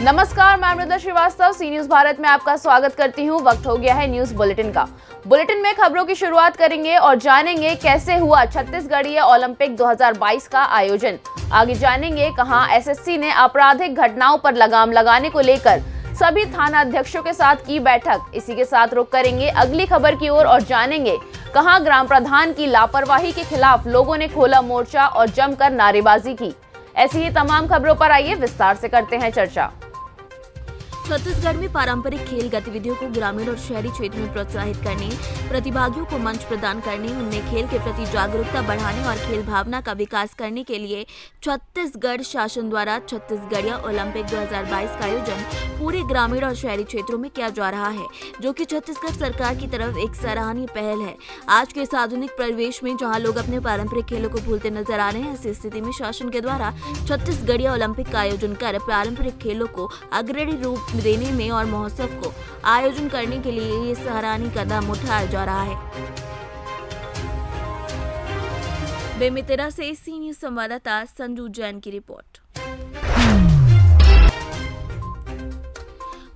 नमस्कार, मैं मृदा श्रीवास्तव सी न्यूज भारत में आपका स्वागत करती हूं। वक्त हो गया है न्यूज बुलेटिन का। बुलेटिन में खबरों की शुरुआत करेंगे और जानेंगे कैसे हुआ छत्तीसगढ़ीय ओलंपिक 2022 का आयोजन। आगे जानेंगे कहां एसएससी ने आपराधिक घटनाओं पर लगाम लगाने को लेकर सभी थाना अध्यक्षों के साथ की बैठक। इसी के साथ रुख करेंगे अगली खबर की ओर और जानेंगे कहां ग्राम प्रधान की लापरवाही के खिलाफ लोगों ने खोला मोर्चा और जमकर नारेबाजी की। ऐसी ही तमाम खबरों पर आइए विस्तार से करते हैं चर्चा। छत्तीसगढ़ में पारंपरिक खेल गतिविधियों को ग्रामीण और शहरी क्षेत्र में प्रोत्साहित करने, प्रतिभागियों को मंच प्रदान करने, उनमें खेल के प्रति जागरूकता बढ़ाने और खेल भावना का विकास करने के लिए छत्तीसगढ़ शासन द्वारा छत्तीसगढ़ीय ओलंपिक 2022 का आयोजन पूरे ग्रामीण और शहरी क्षेत्रों में किया जा रहा है, जो कि छत्तीसगढ़ सरकार की तरफ एक सराहनीय पहल है। आज के इस आधुनिक परिवेश में जहाँ लोग अपने पारंपरिक खेलों को भूलते नजर आ रहे हैं, ऐसी स्थिति में शासन के द्वारा छत्तीसगढ़ीय ओलंपिक का आयोजन कर पारंपरिक खेलों को अग्रणी रूप देने में और महोत्सव को आयोजन करने के लिए ये सराहनीय कदम उठाया जा रहा है। बेमेतरा से सी न्यूज संवाददाता संजू जैन की रिपोर्ट।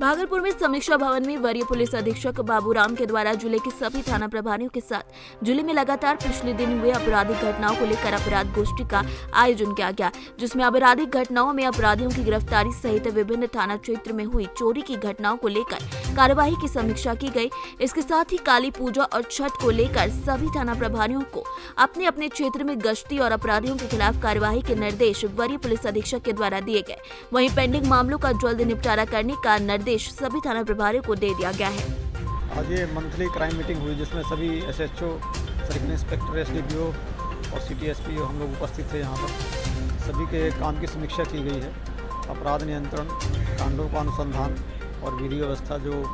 भागलपुर में समीक्षा भवन में वरीय पुलिस अधीक्षक बाबूराम के द्वारा जिले के सभी थाना प्रभारियों के साथ जिले में लगातार पिछले दिन हुए आपराधिक घटनाओं को लेकर अपराध गोष्ठी का आयोजन किया गया, जिसमें आपराधिक घटनाओं में अपराधियों की गिरफ्तारी सहित विभिन्न थाना क्षेत्र में हुई चोरी की घटनाओं को लेकर कार्यवाही की समीक्षा की गई। इसके साथ ही काली पूजा और छठ को लेकर सभी थाना प्रभारियों को अपने अपने क्षेत्र में गश्ती और अपराधियों के खिलाफ कार्यवाही के निर्देश वरीय पुलिस अधीक्षक के द्वारा दिए गए। वहीं पेंडिंग मामलों का जल्द निपटारा करने का निर्देश सभी थाना प्रभारियों को दे दिया गया है। आज ये मंथली क्राइम मीटिंग हुई, जिसमें सभी एसएचओ, सर्किल इंस्पेक्टर, एसडीपीओ और सिटी एसपी हम लोग उपस्थित थे। यहाँ पर सभी के काम की समीक्षा की गई है। अपराध नियंत्रण, कांडों का अनुसंधान और विधि व्यवस्था जो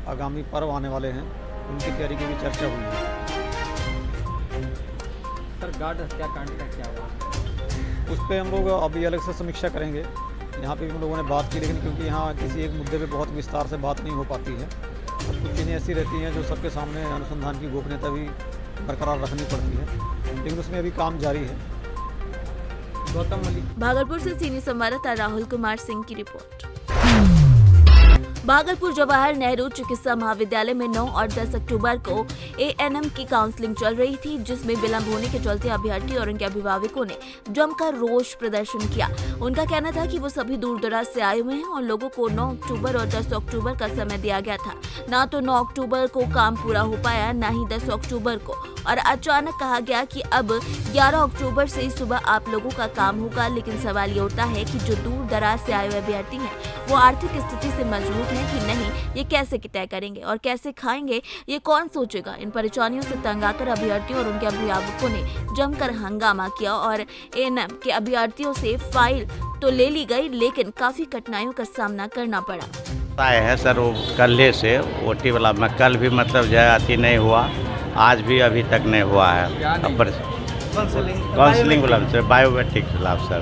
आगामी पर्व आने वाले हैं उनकी तैयारी की भी चर्चा हुई है। सर, गार्ड हत्याकांड का क्या हुआ? उस पर हम लोग अभी अलग से समीक्षा करेंगे। यहाँ पे भी हम लोगों ने बात की, लेकिन क्योंकि यहाँ किसी एक मुद्दे पे बहुत विस्तार से बात नहीं हो पाती है, तो कुछ चीज़ें ऐसी रहती हैं जो सबके सामने अनुसंधान की गोपनीयता भी बरकरार रखनी पड़ती है, लेकिन उसमें अभी काम जारी है। गौतम मलिक। भागलपुर से सीनियर संवाददाता राहुल कुमार सिंह की रिपोर्ट। भागलपुर जवाहर नेहरू चिकित्सा महाविद्यालय में 9 और 10 अक्टूबर को एएनएम की काउंसलिंग चल रही थी, जिसमें विलंब होने के चलते अभ्यर्थी और उनके अभिभावकों ने जमकर रोष प्रदर्शन किया। उनका कहना था कि वो सभी दूर दराज से आए हुए हैं और लोगों को 9 अक्टूबर और 10 अक्टूबर का समय दिया गया था। ना तो 9 अक्टूबर को काम पूरा हो पाया, ना ही 10 अक्टूबर को, और अचानक कहा गया कि अब 11 अक्टूबर से ही सुबह आप लोगों का काम होगा। लेकिन सवाल ये उठता है कि जो दूर दराज से आए हुए अभ्यर्थी हैं वो आर्थिक स्थिति से मजबूत हैं कि नहीं, ये कैसे तय करेंगे और कैसे खाएंगे, ये कौन सोचेगा। इन परेशानियों से तंग आकर अभ्यर्थियों और उनके अभिभावकों ने जमकर हंगामा किया और एएनएम के अभ्यर्थियों से फाइल तो ले ली गई, लेकिन काफी कठिनाइयों का सामना करना पड़ा। आए हैं सर, वो कल से ओटी वाला में कल भी मतलब जयाती नहीं हुआ, आज भी अभी तक नहीं हुआ है। काउंसलिंग वाला सर, बायोमेट्रिक खिलाफ सर,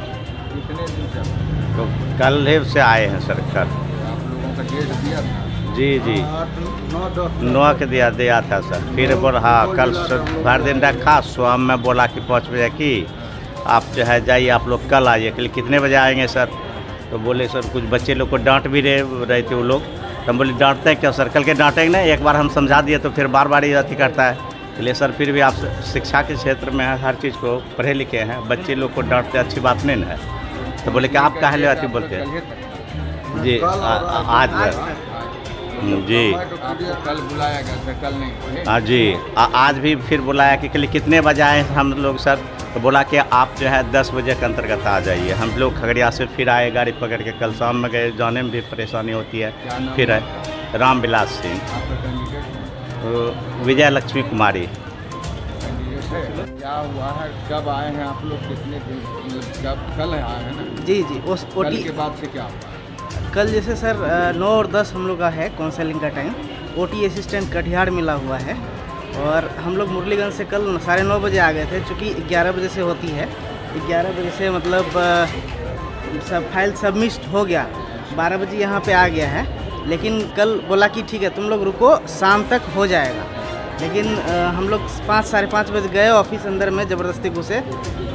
कितने दिन से? तो कल से आए हैं सर। कल आप लोगों का डेट दिया था? जी 9 के दिया था सर। फिर बोल हाँ कल भर दिन रखा, शाम में बोला कि 5 बजे की आप जो है जाइए, आप लोग कल आइए। कल कितने बजे आएंगे सर? तो बोले सर कुछ बच्चे लोग को डांट भी रहे थे वो लोग। तो हम बोले डांटते हैं क्या सर? कल के डांटेंगे ना, एक बार हम समझा दिए तो फिर बार बार ये अति करता है। इसलिए सर फिर भी आप शिक्षा के क्षेत्र में हर चीज़ को पढ़े लिखे हैं, बच्चे लोग को डांटते अच्छी बात नहीं है। तो बोले कि आप काहे ले अति बोलते हैं? जी आज जी कल बुलाया गया था, कल नहीं? हाँ जी, आज भी फिर बुलाया कि कल कितने बजे आए हम लोग सर? तो बोला कि आप जो है 10 बजे के अंतर्गत आ जाइए। हम लोग खगड़िया से फिर आए गाड़ी पकड़ के, कल शाम में गए, जाने में भी परेशानी होती है। फिर है रामविलास सिंह, विजय लक्ष्मी कुमारी। क्या हुआ है, कब आए हैं आप लोग, कितने दिन, कब कल आए हैं ना? जी उस कल के बाद से क्या हुआ? कल जैसे सर 9 और 10 हम लोग का है काउंसलिंग का टाइम। ओटी असिस्टेंट कटिहार मिला हुआ है और हम लोग मुरलीगंज से कल 9:30 बजे आ गए थे, चूँकि 11 बजे से होती है। 11 बजे से मतलब सब फाइल सबमिट हो गया, 12 बजे यहाँ पे आ गया है। लेकिन कल बोला कि ठीक है तुम लोग रुको, शाम तक हो जाएगा। लेकिन हम लोग 5 साढ़े 5 बजे गए ऑफिस अंदर में, ज़बरदस्ती घुसे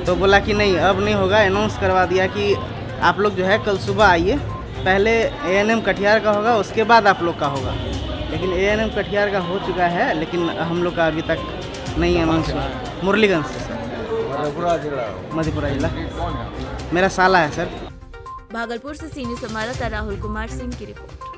तो बोला कि नहीं अब नहीं होगा। अनाउंस करवा दिया कि आप लोग जो है कल सुबह आइए पहले ANM कटिहार का होगा, उसके बाद आप लोग का होगा। लेकिन ANM कटिहार का हो चुका है, लेकिन हम लोग का अभी तक नहीं अनाउंस हुआ। मुरलीगंज से सर, मधेपुरा जिला। कौन है? मेरा साला है सर। भागलपुर से सीनियर संवाददाता राहुल कुमार सिंह की रिपोर्ट।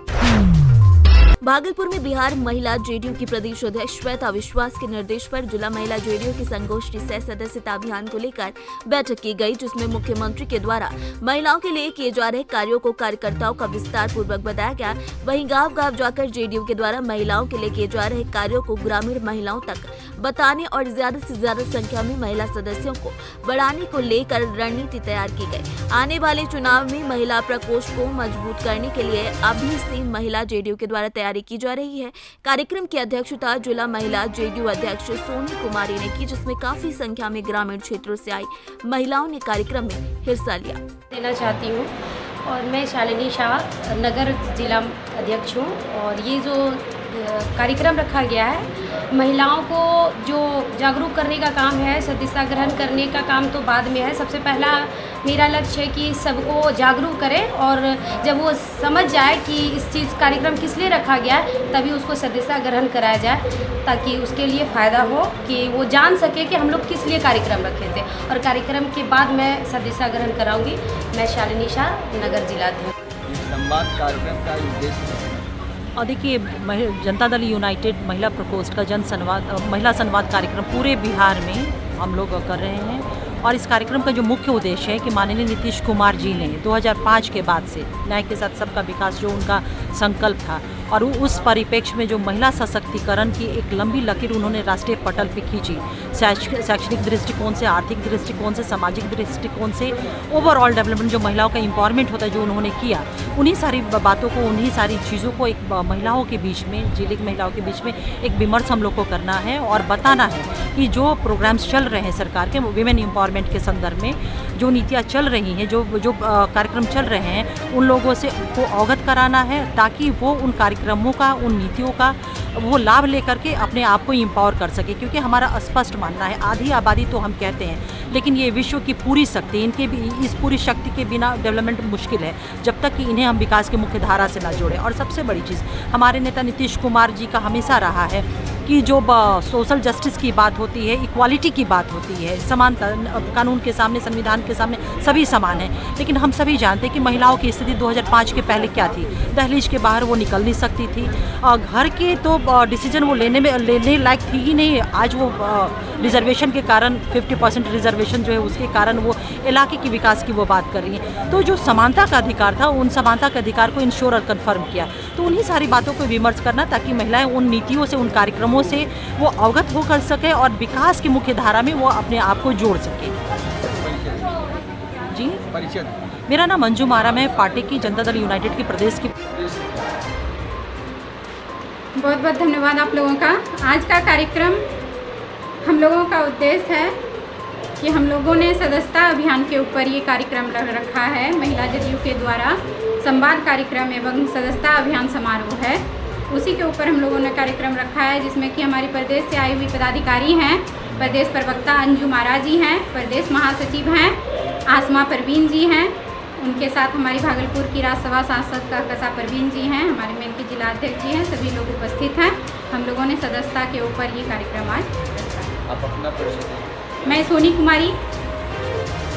भागलपुर में बिहार महिला JDU की प्रदेश अध्यक्ष श्वेता विश्वास के निर्देश पर जिला महिला JDU की संगोष्ठी सह सदस्यता अभियान को लेकर बैठक की गई, जिसमें मुख्यमंत्री के द्वारा महिलाओं के लिए किए जा रहे कार्यों को कार्यकर्ताओं का विस्तार पूर्वक बताया गया। वहीं गांव-गांव जाकर JDU के द्वारा महिलाओं के लिए किए जा रहे कार्यों को ग्रामीण महिलाओं तक बताने और ज्यादा से ज्यादा संख्या में महिला सदस्यों को बढ़ाने को लेकर रणनीति तैयार की गई। आने वाले चुनाव में महिला प्रकोष्ठ को मजबूत करने के लिए अभी से महिला JDU के द्वारा तैयारी की जा रही है। कार्यक्रम की अध्यक्षता जिला महिला JDU अध्यक्ष सोनी कुमारी ने की, जिसमें काफी संख्या में ग्रामीण क्षेत्रों से आई महिलाओं ने कार्यक्रम में हिस्सा लिया। देना चाहती हूँ और मैं शालिनी शाह नगर जिला अध्यक्ष हूँ। और ये जो कार्यक्रम रखा गया है, महिलाओं को जो जागरूक करने का काम है, सदस्यता ग्रहण करने का काम तो बाद में है। सबसे पहला मेरा लक्ष्य है कि सबको जागरूक करें और जब वो समझ जाए कि इस चीज़ कार्यक्रम किस लिए रखा गया है, तभी उसको सदस्यता ग्रहण कराया जाए, ताकि उसके लिए फ़ायदा हो कि वो जान सके कि हम लोग किस लिए कार्यक्रम रखे थे। और कार्यक्रम के बाद मैं सदस्यता ग्रहण कराऊंगी। मैं शालिनी शाह नगर जिला अध्यक्ष। इस संवाद कार्यक्रम का उद्देश्य और देखिए, जनता दल यूनाइटेड महिला प्रकोष्ठ का महिला संवाद कार्यक्रम पूरे बिहार में हम लोग कर रहे हैं। और इस कार्यक्रम का जो मुख्य उद्देश्य है कि माननीय नीतीश कुमार जी ने 2005 के बाद से न्याय के साथ सबका विकास जो उनका संकल्प था, और उस परिप्रेक्ष्य में जो महिला सशक्तिकरण की एक लंबी लकीर उन्होंने राष्ट्रीय पटल पे खींची, शैक्षणिक दृष्टिकोण से, आर्थिक दृष्टिकोण से, सामाजिक दृष्टिकोण से, ओवरऑल डेवलपमेंट जो महिलाओं का एम्पावरमेंट होता है जो उन्होंने किया, उन्हीं सारी बातों को, उन्हीं सारी चीज़ों को एक महिलाओं के बीच में, जिले की महिलाओं के बीच में एक विमर्श हम लोग को करना है और बताना है कि जो प्रोग्राम्स चल रहे हैं सरकार के विमेन एम्पावरमेंट के संदर्भ में, जो नीतियाँ चल रही हैं, जो कार्यक्रम चल रहे हैं, उन लोगों से को अवगत कराना है, ताकि वो उन कार्यक्रमों का, उन नीतियों का वो लाभ लेकर के अपने आप को एम्पावर कर सके। क्योंकि हमारा स्पष्ट मानना है, आधी आबादी तो हम कहते हैं, लेकिन ये विश्व की पूरी शक्ति, इनके भी इस पूरी शक्ति के बिना डेवलपमेंट मुश्किल है, जब तक कि इन्हें हम विकास के मुख्य धारा से ना जोड़ें। और सबसे बड़ी चीज़ हमारे नेता नीतीश कुमार जी का हमेशा रहा है कि जो सोशल जस्टिस की बात होती है, इक्वालिटी की बात होती है, समानता, कानून के सामने, संविधान के सामने सभी समान हैं। लेकिन हम सभी जानते हैं कि महिलाओं की स्थिति 2005 के पहले क्या थी। दहलीज के बाहर वो निकल नहीं सकती थी, घर के तो डिसीजन वो लेने लायक थी ही नहीं। आज वो रिजर्वेशन के कारण, 50% रिजर्वेशन जो है उसके कारण वो इलाके की विकास की वो बात कर रही हैं। तो जो समानता का अधिकार था, उन समानता के अधिकार को इंश्योर और कन्फर्म किया। तो उन्हीं सारी बातों को विमर्श करना, ताकि महिलाएं उन नीतियों से, उन कार्यक्रमों से वो अवगत हो कर सके और विकास की मुख्य धारा में वो अपने आप को जोड़ सके। जी, परिचय। मेरा नाम मंजू मारा, मैं पार्टी की जनता दल यूनाइटेड की प्रदेश की। बहुत बहुत धन्यवाद आप लोगों का। आज का कार्यक्रम हम लोगों का उद्देश्य है कि हम लोगों ने सदस्यता अभियान के ऊपर ये कार्यक्रम रखा है। महिला JDU के द्वारा संवाद कार्यक्रम एवं सदस्यता अभियान समारोह है, उसी के ऊपर हम लोगों ने कार्यक्रम रखा है, जिसमें कि हमारी प्रदेश से आई हुई पदाधिकारी हैं। प्रदेश प्रवक्ता अंजू मारा जी हैं, प्रदेश महासचिव हैं आसमा परवीन जी हैं, उनके साथ हमारी भागलपुर की राज्यसभा सांसद काकसा परवीन जी हैं, हमारे मेल के जिला अध्यक्ष जी हैं, सभी लोग उपस्थित हैं। हम लोगों ने सदस्यता के ऊपर ये कार्यक्रम आज रखा। आप अपना परिचय। मैं सोनी कुमारी,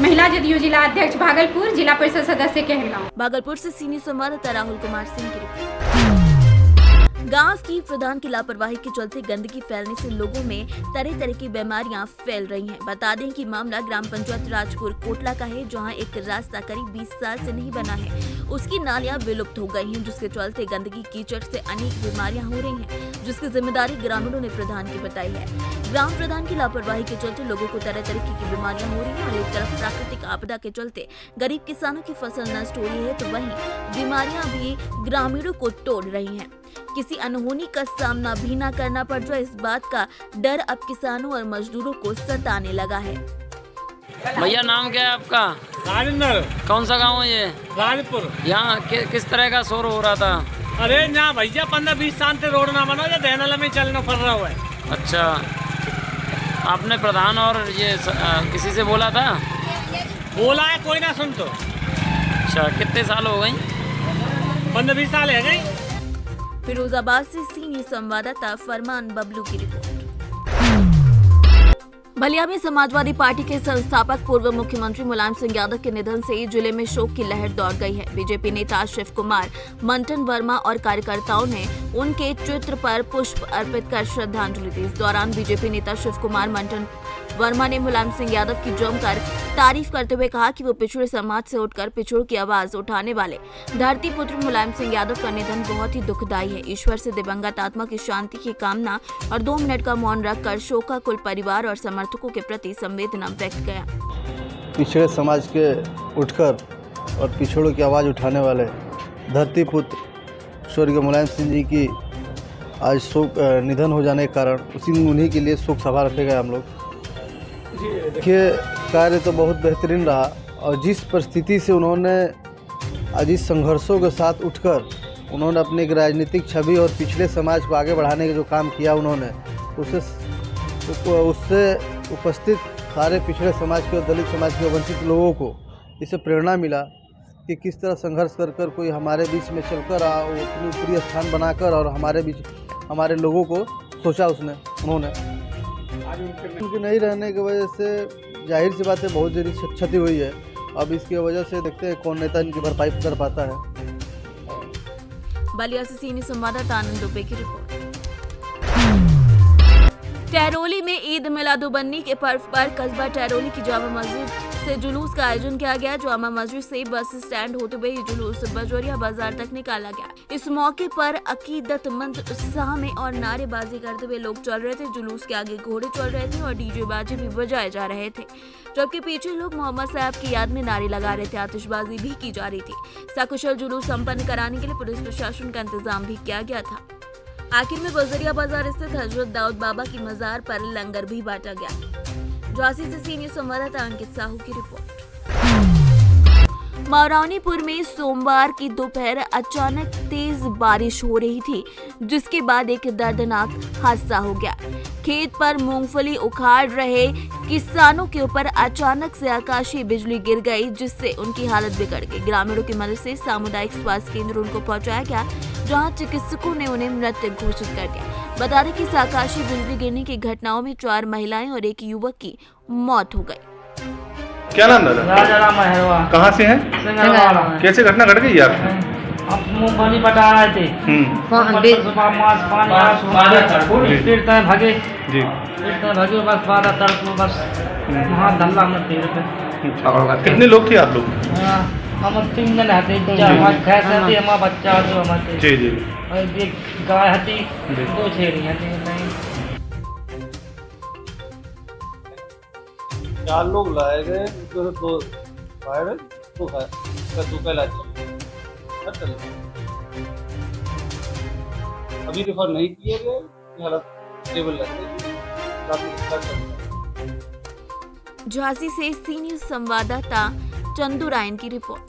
महिला JDU जिला अध्यक्ष भागलपुर, जिला परिषद सदस्य कहलगांव। भागलपुर से सीनियर संवाददाता राहुल कुमार सिंह की रिपोर्ट। गांव की प्रधान की लापरवाही के चलते गंदगी फैलने से लोगों में तरह तरह की बीमारियां फैल रही हैं। बता दें कि मामला ग्राम पंचायत राजपुर कोटला का है, जहां एक रास्ता करीब 20 साल से नहीं बना है, उसकी नालियां विलुप्त हो गई हैं, जिसके चलते गंदगी कीचड़ से अनेक बीमारियां हो रही हैं, जिसकी जिम्मेदारी ग्रामीणों ने प्रधान की बताई है। ग्राम प्रधान की लापरवाही के चलते लोगों को तरह तरह की बीमारियां हो रही हैं और एक तरफ प्राकृतिक आपदा के चलते गरीब किसानों की फसल नष्ट हो रही है, तो वहीं बीमारियां भी ग्रामीणों को तोड़ रही हैं। किसी अनहोनी का सामना भी न करना पड़ जाए, इस बात का डर अब किसानों और मजदूरों को सताने लगा है। भैया नाम क्या है आपका? राजेंद्र। कौन सा गांव है ये? राजपुर। यहाँ किस तरह का शोर हो रहा था? अरे ना भैया, 15-20 साल से रोड ना बनो, या देनाला में चलना पड़ रहा हुआ है। अच्छा, आपने प्रधान और ये किसी से बोला था? बोला है, कोई ना सुन तो। अच्छा, कितने साल हो गई? 15-20 साल है गई। फिरोजाबाद से सीनियर संवाददाता फरमान बबलू की रिपोर्ट। बलिया में समाजवादी पार्टी के संस्थापक पूर्व मुख्यमंत्री मुलायम सिंह यादव के निधन से जिले में शोक की लहर दौड़ गई है। बीजेपी नेता शिव कुमार मंटन वर्मा और कार्यकर्ताओं ने उनके चित्र पर पुष्प अर्पित कर श्रद्धांजलि दी। इस दौरान बीजेपी नेता शिव कुमार मंटन वर्मा ने मुलायम सिंह यादव की जमकर तारीफ करते हुए कहा कि वो पिछड़े समाज से उठकर पिछड़ों की आवाज उठाने वाले धरती पुत्र मुलायम सिंह यादव का निधन बहुत ही दुखदायी है। ईश्वर से दिवंगत आत्मा की शांति की कामना और 2 मिनट का मौन रखकर शोकाकुल परिवार और समर्थकों के प्रति संवेदना व्यक्त किया। पिछड़े समाज के उठकर और पिछड़ों की आवाज़ उठाने वाले धरती पुत्र स्वर्गीय मुलायम सिंह जी की आज शोक निधन हो जाने के कारण उन्हीं के लिए शोक सभा रखे गए हम लोग। देखिए, कार्य तो बहुत बेहतरीन रहा और जिस परिस्थिति से उन्होंने आज इस संघर्षों के साथ उठकर उन्होंने अपनी एक राजनीतिक छवि और पिछड़े समाज को आगे बढ़ाने का जो काम किया उन्होंने, उससे उपस्थित सारे पिछड़े समाज के और दलित समाज के वंचित लोगों को इससे प्रेरणा मिला कि किस तरह संघर्ष कर कर कोई हमारे बीच में चलकर आ, वो अपनी ऊपरी स्थान बनाकर और हमारे बीच हमारे लोगों को सोचा उन्होंने। उनके नहीं रहने की वजह से जाहिर सी बात है बहुत जरूरी क्षति हुई है। अब इसकी वजह से देखते हैं कौन नेता इनकी भरपाई कर पाता है। बलिया से सीनियर संवाददाता आनंद दुबे की रिपोर्ट। टैरोली में ईद मिलादुन्नबी के पर्व पर कस्बा टैरोली की जामा मस्जिद से जुलूस का आयोजन किया गया। जामा मस्जिद से बस स्टैंड होते हुए ये जुलूस बजोरिया बाजार तक निकाला गया। इस मौके पर अकीदतमंद उत्साह में और नारेबाजी करते हुए लोग चल रहे थे। जुलूस के आगे घोड़े चल रहे थे और डीजे बाजे भी बजाए जा रहे थे, जबकि पीछे लोग मोहम्मद साहब की याद में नारे लगा रहे थे। आतिशबाजी भी की जा रही थी। सकुशल जुलूस संपन्न कराने के लिए पुलिस प्रशासन का इंतजाम भी किया गया था। आखिर में बजरिया बाजार स्थित हजरत दाऊद बाबा की मजार पर लंगर भी बांटा गया। झांसी से सीनियर संवाददाता अंकित साहू की रिपोर्ट। मौरानीपुर में सोमवार की दोपहर अचानक तेज बारिश हो रही थी, जिसके बाद एक दर्दनाक हादसा हो गया। खेत पर मूंगफली उखाड़ रहे किसानों के ऊपर अचानक से आकाशीय बिजली गिर गई, जिससे उनकी हालत बिगड़ गई। ग्रामीणों की मदद से सामुदायिक स्वास्थ्य केंद्र उनको पहुंचाया गया, जहां चिकित्सकों ने उन्हें मृत घोषित कर दिया। बता दें कि इस आकाशीय बिजली गिरने की घटनाओं में 4 महिलाएं और एक युवक की मौत हो गई। क्या नाम दादा? कहाँ से हैं? कैसे घटना घट गई यार? अब मूंगफली पटा रहे थे, भागे बस बारह तड़क बस वहाँ धल्ला में पेड़ पे। कितने लोग थे आप लोग? हम 3 जन हते, हमारे भैंस हती, हमारा बच्चा जो हमारे जी जी, एक गाय हती, 2 छेड़ियाँ थी। 4 लोग लाए गए, उसमें 2 फायर 2 का इलाज चल रहा है। अभी रेफर नहीं किए गए, हालत स्टेबल रहते। झांसी से सीनियर संवाददाता चंदू रायन की रिपोर्ट।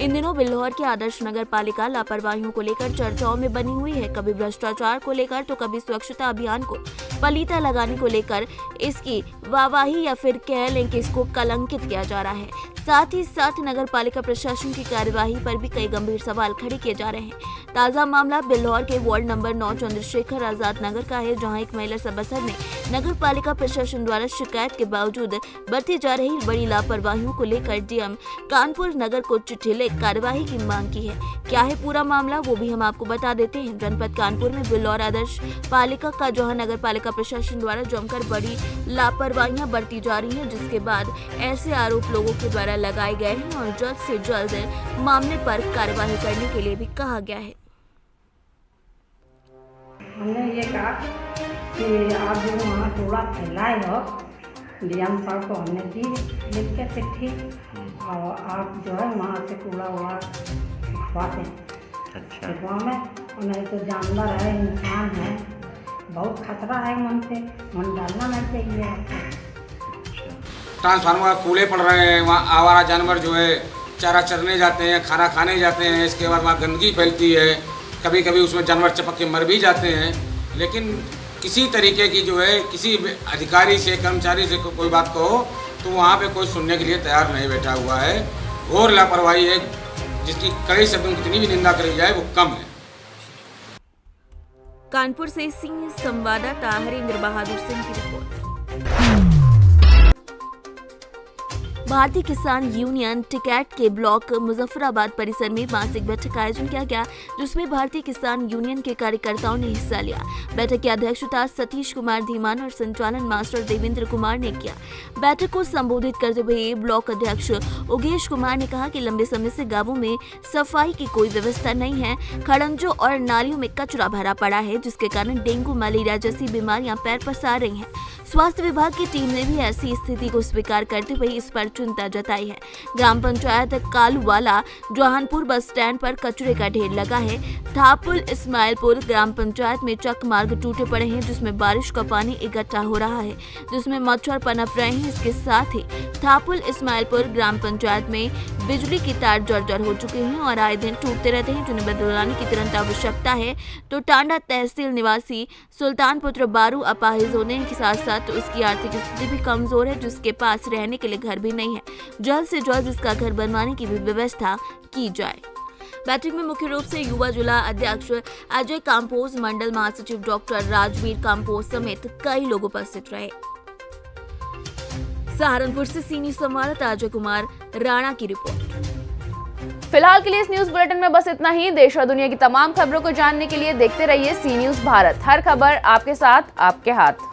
इन दिनों बिल्हौर की आदर्श नगर पालिका लापरवाहियों को लेकर चर्चाओं में बनी हुई है। कभी भ्रष्टाचार को लेकर तो कभी स्वच्छता अभियान को पलीता लगाने को लेकर इसकी वाहवाही या फिर कह लें कि इसको कलंकित किया जा रहा है। साथ ही साथ नगर पालिका प्रशासन की कार्यवाही पर भी कई गंभीर सवाल खड़े किए जा रहे हैं। ताजा मामला बिल्हौर के वार्ड नंबर 9 चंद्रशेखर आजाद नगर का है, जहां एक महिला सभासद ने नगर पालिका प्रशासन द्वारा शिकायत के बावजूद बरती जा रही बड़ी लापरवाहियों को लेकर डीएम कानपुर नगर को चिट्ठी लिख कार्यवाही की मांग की है। क्या है पूरा मामला, वो भी हम आपको बता देते हैं। जनपद कानपुर में बिल्हौर आदर्श पालिका का जहां नगर पालिका प्रशासन द्वारा जमकर बड़ी लापरवाहियां बरती जा रही हैं, जिसके बाद ऐसे आरोप लोगों के द्वारा लगाए गए हैं और जल्द से जल्द मामले पर कार्यवाही करने के लिए भी कहा गया है। हमने ये कहा कि आप जो वहाँ कूड़ा फैलाए हो, डीएम साहब को हमने दी लिख के चिट्ठी, और आप जो है वहाँ से कूड़ा वूड़ा उठवाते हैं। अच्छा, में उन्हें तो जानवर है, इंसान है, बहुत खतरा है, मन पे मन डालना नहीं चाहिए। ट्रांसफार्मर कूड़े पड़ रहे हैं, वहाँ आवारा जानवर जो है चारा चरने जाते हैं, खाना खाने जाते हैं, इसके बाद वहाँ गंदगी फैलती है, कभी कभी उसमें जानवर चपक के मर भी जाते हैं। लेकिन किसी तरीके की जो है किसी अधिकारी से कर्मचारी से कोई बात कहो तो वहाँ पे कोई सुनने के लिए तैयार नहीं बैठा हुआ है। घोर लापरवाही है, जिसकी कड़े शब्दों में कितनी भी निंदा करी जाए वो कम है। कानपुर से सीनियर संवाददाता हरेंद्र बहादुर सिंह की रिपोर्ट। भारतीय किसान यूनियन टिकैट के ब्लॉक मुजफ्फराबाद परिसर में मासिक बैठक का आयोजन किया गया, जिसमें भारतीय किसान यूनियन के कार्यकर्ताओं ने हिस्सा लिया। बैठक की अध्यक्षता सतीश कुमार धीमान और संचालन मास्टर देवेंद्र कुमार ने किया। बैठक को संबोधित करते हुए ब्लॉक अध्यक्ष उगेश कुमार ने कहा कि लंबे समय से गांवों में सफाई की कोई व्यवस्था नहीं है। खड़ंजों और नालियों में कचरा भरा पड़ा है, जिसके कारण डेंगू मलेरिया जैसी बीमारियां पैर पसार रही हैं। स्वास्थ्य विभाग की टीम ने भी ऐसी स्थिति को स्वीकार करते हुए इस पर चिंता जताई है। ग्राम पंचायत कालूवाला जौहानपुर बस स्टैंड पर कचरे का ढेर लगा है। थापुल इस्माइलपुर ग्राम पंचायत में चक मार्ग टूटे पड़े हैं, जिसमें बारिश का पानी इकट्ठा हो रहा है, जिसमें मच्छर पनप रहे हैं। इसके साथ ही थापुल इस्माइलपुर ग्राम पंचायत में बिजली की तार जर्जर हो चुके हैं और आए दिन टूटते रहते हैं, जिन्हें बदलवाने की तुरंत आवश्यकता है। तो टांडा तहसील निवासी सुल्तान पुत्र बारू अपाहिज होने के साथ साथ उसकी आर्थिक स्थिति भी कमजोर है, जिसके पास रहने के लिए घर भी नहीं है। जल्द से जल्द इसका घर बनवाने की भी व्यवस्था की जाए। बैठक में मुख्य रूप से युवा जिला अध्यक्ष अजय काम्पोज, मंडल महासचिव डॉक्टर राजवीर काम्पोज समेत कई लोग उपस्थित रहे। सहारनपुर से सीनियर संवाददाता अजय कुमार राणा की रिपोर्ट। फिलहाल के लिए इस न्यूज बुलेटिन में बस इतना ही। देश और दुनिया की तमाम खबरों को जानने के लिए देखते रहिए सी न्यूज भारत। हर खबर आपके साथ, आपके हाथ।